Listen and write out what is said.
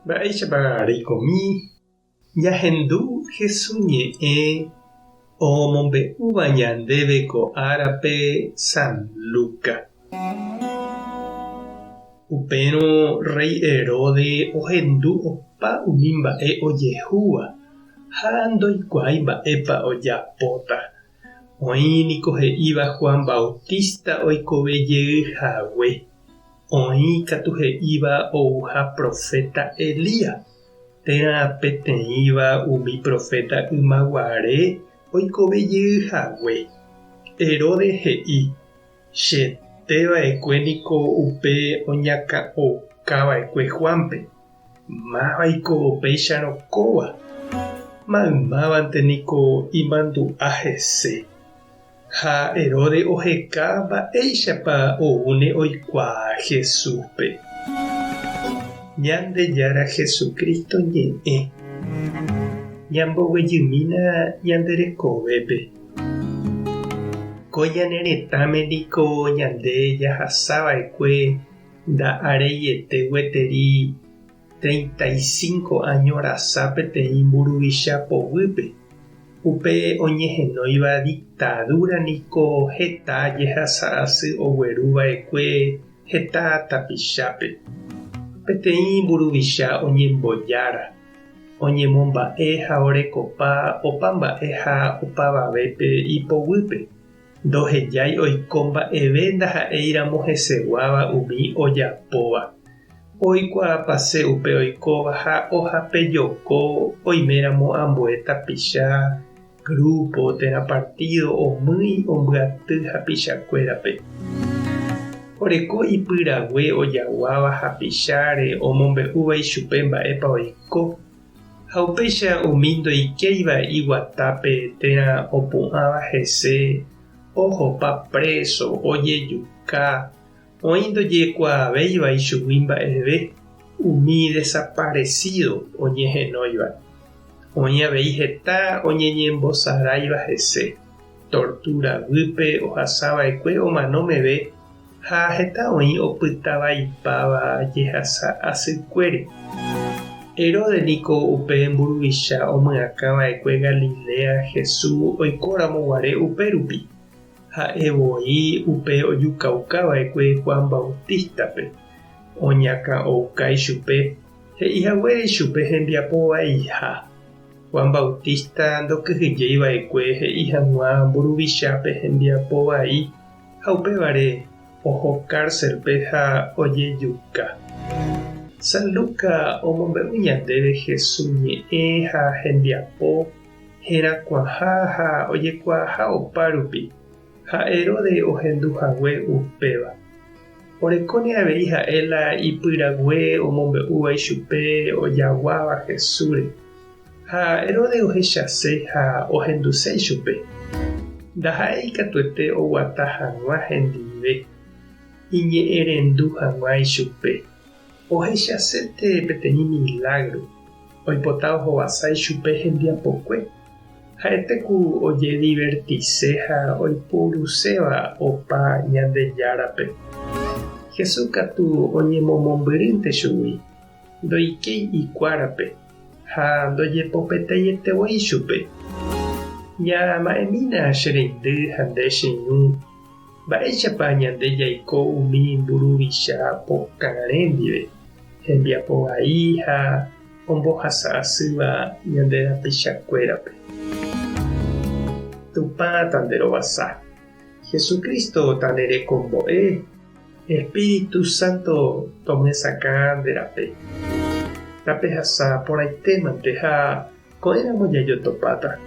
Mba'éichapa reikomi jahendu Jesús ñe'ẽ omombe'úva ñandéve ko árape San Lucas. Upérõ rey Herodes ohendu opa umi mba'e ojehúva ha ndoikuaái mba'épa ojapóta. Oĩniko he'íva Juan Bautista oikovejeyhague. Oĩ katu he'íva ouha profeta Elías. Térã peteĩva umi profeta ymaguare oikovejeyhague. Herodes he'i: cheteva'ekue niko upe oñaka'okava'ekue Juanpe. Mávapiko upéicharõkóva. Maymávante niko imandu'a hese. Ha Herodes oheka mba'éichapa oúne oikuaa Jesúspe. Ñandejára Jesucristo ñe'ẽ ñamboguejymína ñanderekovépe. Ko ñane retãme niko ñande jahasava'ekue nda'areiete gueteri 35 años rasa peteĩ mburuvicha povýpe. Upe oñehenóiva dictadura niko heta jehasa asy ogueruva'ekue heta tapichápe. Peteĩ mburuvicha oñembojára, oñemomba'e ha orekopa opa mba'e ha opavavépe ipovýpe. Ndohejái oiko mba'eve ndaha'éiramo heseguáva umi ojapóva. Oikuaapase upe oikóva ha ohapejoko oiméramo ambue tapicha grupo térã partido omýi ombyaty hapichakuérape. Oreko ipyrague ojaguáva hapicháre omombe'úva ichupe mba'épa oiko. Ha upéicha umi ndoikéiva iguatápe térã opu'ãva hese ohopa preso ojejuka. Oĩ ndojekuaavéiva ichugui mba'eve umi desaparecido oñehenóiva. Oĩ avei heta oñeñembosaráiva hese. Torturavýpe ohasava'ekue omanomeve ha heta oĩ opytavaipáva jehasa asykuére. Herodes niko upe mburuvicha omyakãva'ekue Galilea Jesús oikóramoguare upérupi. Ha'evoi upe ojukaukava'ekue Juan Bautistape. Oñakãouka ichupe, he'ihaguére ichupe hembiapovaiha. Juan Bautista ndokyhyjeiva'ekue he'i hag̃ua mburuvichápe hembiapovai ha upévare oho cárcelpe ha ojejuka. San Lucas omombe'u ñandéve Jesús ñe'ẽ ha hembiapo herakuãha ha ojekuaaha opárupi. Ha Herodes ohenduhague upéva. Orekóne avei ha'e la ipyrague omombe'úva ichupe ojaguáva Jesúsre. Ha Herodes ohechase ha ohenduse ichupe. Ndaha'éi katuete oguata hag̃ua hendive. Iñe'ẽrendu hag̃ua ichupe. Ohechasete peteĩ milagro. Oipota ohovasa ichupe hembiapokue. Ha'etéku ojedivertise ha oipuruséva opa Ñandejárape. Jesús katu oñemomombyryntete chugui. Ndoikéi ikuárape ha ndojepopeteietevoi ichupe. Ñama'ẽmína che reindy ha nde cheñu. Mba'éichapa ñande jaiko umi mburuvicha pokarẽ ndive hembiapovai ha ombohasa asýva ñande rapichakuérape. Tupã tanderovasa. Jesucristo tanerekombo'e. Espíritu Santo tomyesakã ndérape. Tapehasa porãitémante ha ko'ẽramo jajotopáta.